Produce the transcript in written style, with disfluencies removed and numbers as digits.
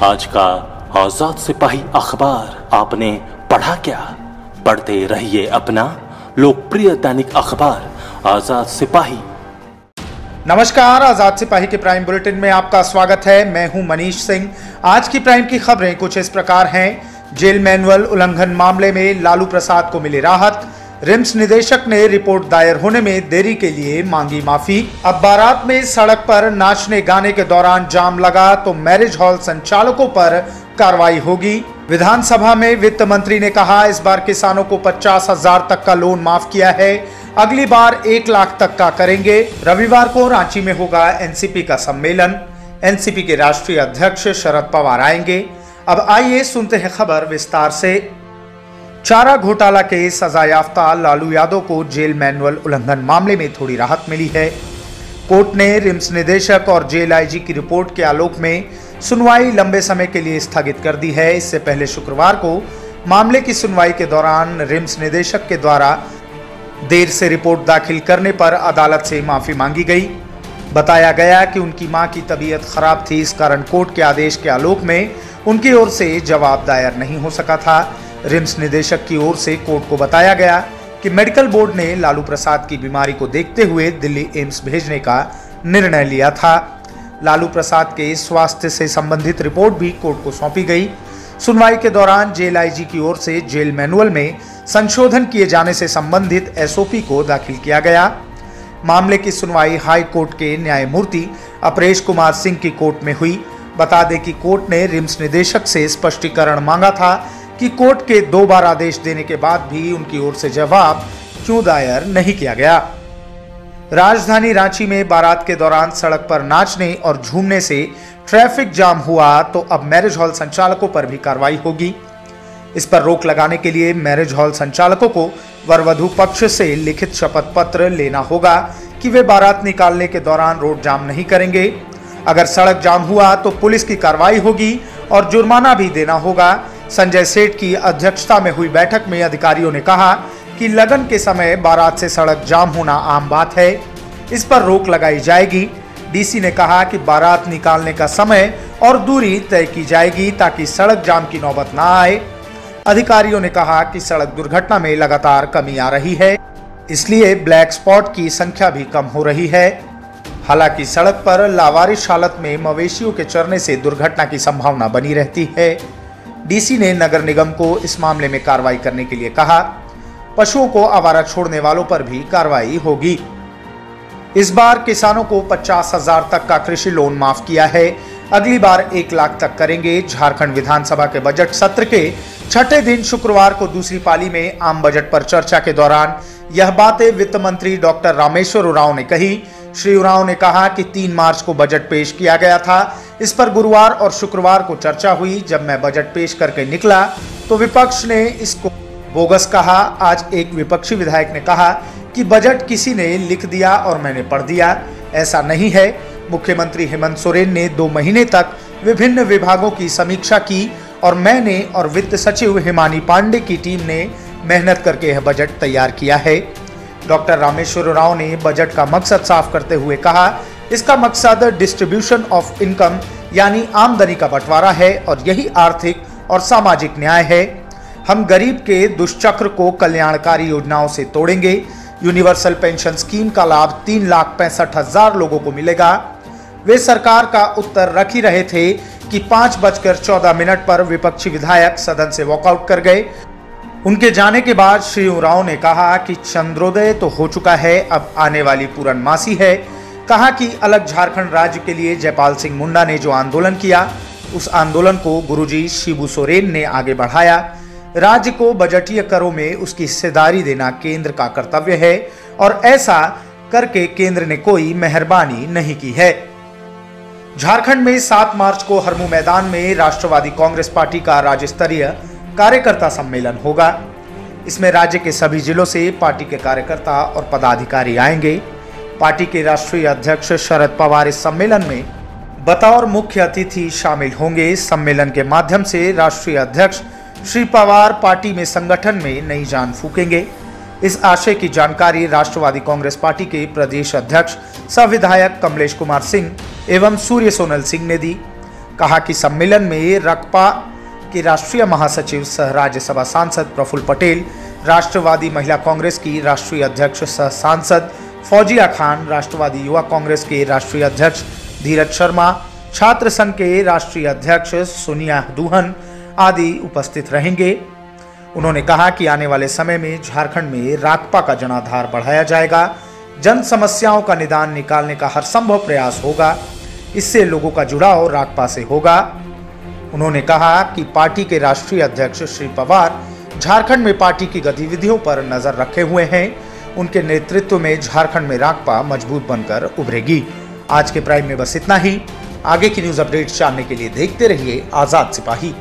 आज का आजाद सिपाही अखबार आपने पढ़ा क्या? पढ़ते रहिए अपना लोकप्रिय दैनिक अखबार आजाद सिपाही। नमस्कार, आजाद सिपाही के प्राइम बुलेटिन में आपका स्वागत है। मैं हूं मनीष सिंह। आज की प्राइम की खबरें कुछ इस प्रकार हैं। जेल मैनुअल उल्लंघन मामले में लालू प्रसाद को मिली राहत। रिम्स निदेशक ने रिपोर्ट दायर होने में देरी के लिए मांगी माफी। अब बारात में सड़क पर नाचने गाने के दौरान जाम लगा तो मैरिज हॉल संचालकों पर कार्रवाई होगी। विधानसभा में वित्त मंत्री ने कहा, इस बार किसानों को 50,000 तक का लोन माफ किया है, अगली बार 1 लाख तक का करेंगे। रविवार को रांची में होगा एनसीपी का सम्मेलन। एनसीपी के राष्ट्रीय अध्यक्ष शरद पवार आएंगे। अब आइए सुनते हैं खबर विस्तार से। चारा घोटाला के सजायाफ्ता लालू यादव को जेल मैनुअल उल्लंघन मामले में थोड़ी राहत मिली है। कोर्ट ने रिम्स निदेशक और जेल आईजी की रिपोर्ट के आलोक में सुनवाई लंबे समय के लिए स्थगित कर दी है। इससे पहले शुक्रवार को मामले की सुनवाई के दौरान रिम्स निदेशक के द्वारा देर से रिपोर्ट दाखिल करने पर अदालत से माफी मांगी गई। बताया गया कि उनकी मां की तबीयत खराब थी, इस कारण कोर्ट के आदेश के आलोक में उनकी ओर से जवाब दायर नहीं हो सका था। रिम्स निदेशक की ओर से कोर्ट को बताया गया कि मेडिकल बोर्ड ने लालू प्रसाद की बीमारी को देखते हुए दिल्ली एम्स भेजने का निर्णय लिया था। लालू प्रसाद के स्वास्थ्य से संबंधित रिपोर्ट भी कोर्ट को सौंपी गई। सुनवाई के दौरान जेल आईजी की ओर से जेल मैनुअल में संशोधन किए जाने से संबंधित एसओपी को दाखिल किया गया। मामले की सुनवाई हाई कोर्ट के न्यायमूर्ति अपरेश कुमार सिंह की कोर्ट में हुई। बता दें कि कोर्ट ने रिम्स निदेशक से स्पष्टीकरण मांगा था कि कोर्ट के 2 बार आदेश देने के बाद भी उनकी ओर से जवाब क्यों दायर नहीं किया गया। राजधानी रांची में बारात के दौरान सड़क पर नाचने और झूमने से ट्रैफिक जाम हुआ तो अब मैरिज हॉल संचालकों पर भी कार्रवाई होगी। इस पर रोक लगाने के लिए मैरिज हॉल संचालकों को वर-वधू पक्ष से लिखित शपथ पत्र लेना होगा कि वे बारात निकालने के दौरान रोड जाम नहीं करेंगे। अगर सड़क जाम हुआ तो पुलिस की कार्रवाई होगी और जुर्माना भी देना होगा। संजय सेठ की अध्यक्षता में हुई बैठक में अधिकारियों ने कहा कि लगन के समय बारात से सड़क जाम होना आम बात है, इस पर रोक लगाई जाएगी। डीसी ने कहा कि बारात निकालने का समय और दूरी तय की जाएगी ताकि सड़क जाम की नौबत ना आए। अधिकारियों ने कहा कि सड़क दुर्घटना में लगातार कमी आ रही है, इसलिए ब्लैक स्पॉट की संख्या भी कम हो रही है। हालांकि सड़क पर लावारिश हालत में मवेशियों के चरने से दुर्घटना की संभावना बनी रहती है। डीसी ने नगर निगम को इस मामले में कार्रवाई करने के लिए कहा। पशुओं को आवारा छोड़ने वालों पर भी कार्रवाई होगी। इस बार किसानों को 50,000 तक का कृषि लोन माफ किया है, अगली बार 1 लाख तक करेंगे। झारखंड विधानसभा के बजट सत्र के 6ठे दिन शुक्रवार को दूसरी पाली में आम बजट पर चर्चा के दौरान यह बातें वित्त मंत्री डॉक्टर रामेश्वर उरांव ने कही। श्री उरांव ने कहा कि 3 मार्च को बजट पेश किया गया था। इस पर गुरुवार और शुक्रवार को चर्चा हुई। जब मैं बजट पेश करके निकला तो विपक्ष ने इसको बोगस कहा। आज एक विपक्षी विधायक ने कहा कि बजट किसी ने लिख दिया और मैंने पढ़ दिया। ऐसा नहीं है। मुख्यमंत्री हेमंत सोरेन ने 2 महीने तक विभिन्न विभागों की समीक्षा की और मैंने और वित्त सचिव हिमानी पांडे की टीम ने मेहनत करके यह बजट तैयार किया है। डॉक्टर रामेश्वर उरांव ने बजट का मकसद साफ करते हुए कहा, इसका मकसद डिस्ट्रीब्यूशन ऑफ इनकम यानी आमदनी का बंटवारा है और यही आर्थिक और सामाजिक न्याय है। हम गरीब के दुष्चक्र को कल्याणकारी योजनाओं से तोड़ेंगे। यूनिवर्सल पेंशन स्कीम का लाभ 3,65,000 लोगों को मिलेगा। वे सरकार का उत्तर रख ही रहे थे कि 5:14 पर विपक्षी विधायक सदन से वॉकआउट कर गए। उनके जाने के बाद श्री उरांव ने कहा कि चंद्रोदय तो हो चुका है, अब आने वाली पूर्णमासी है। कहा कि अलग झारखंड राज्य के लिए जयपाल सिंह मुंडा ने जो आंदोलन किया, उस आंदोलन को गुरुजी शिबू सोरेन ने आगे बढ़ाया। राज्य को बजटीय करों में उसकी हिस्सेदारी देना केंद्र का कर्तव्य है और ऐसा करके केंद्र ने कोई मेहरबानी नहीं की है। झारखंड में 7 मार्च को हरमू मैदान में राष्ट्रवादी कांग्रेस पार्टी का राज्य स्तरीय कार्यकर्ता सम्मेलन होगा। इसमें राज्य के सभी जिलों से पार्टी के कार्यकर्ता और पदाधिकारी आएंगे। पार्टी के राष्ट्रीय अध्यक्ष शरद पवार इस सम्मेलन में बतौर मुख्य अतिथि शामिल होंगे। सम्मेलन के माध्यम से राष्ट्रीय अध्यक्ष श्री पवार पार्टी में संगठन में नई जान फूकेंगे। इस आशय की जानकारी राष्ट्रवादी कांग्रेस पार्टी के प्रदेश अध्यक्ष सह विधायक कमलेश कुमार सिंह एवं सूर्य सोनल सिंह ने दी। कहा कि सम्मेलन में रकपा के राष्ट्रीय महासचिव सह राज्यसभा सांसद प्रफुल्ल पटेल, राष्ट्रवादी महिला कांग्रेस की राष्ट्रीय अध्यक्ष सह सांसद फौजिया खान, राष्ट्रवादी युवा कांग्रेस के राष्ट्रीय अध्यक्ष धीरज शर्मा, छात्र संघ के राष्ट्रीय अध्यक्ष सोनिया दुहन आदि उपस्थित रहेंगे। उन्होंने कहा कि आने वाले समय में झारखंड में राकपा का जनाधार बढ़ाया जाएगा, जन समस्याओं का निदान निकालने का हर संभव प्रयास होगा, इससे लोगों का जुड़ाव राकपा से होगा। उन्होंने कहा कि पार्टी के राष्ट्रीय अध्यक्ष श्री पवार झारखंड में पार्टी की गतिविधियों पर नजर रखे हुए हैं। उनके नेतृत्व में झारखंड में राकपा मजबूत बनकर उभरेगी। आज के प्राइम में बस इतना ही। आगे की न्यूज अपडेट्स जानने के लिए देखते रहिए आजाद सिपाही।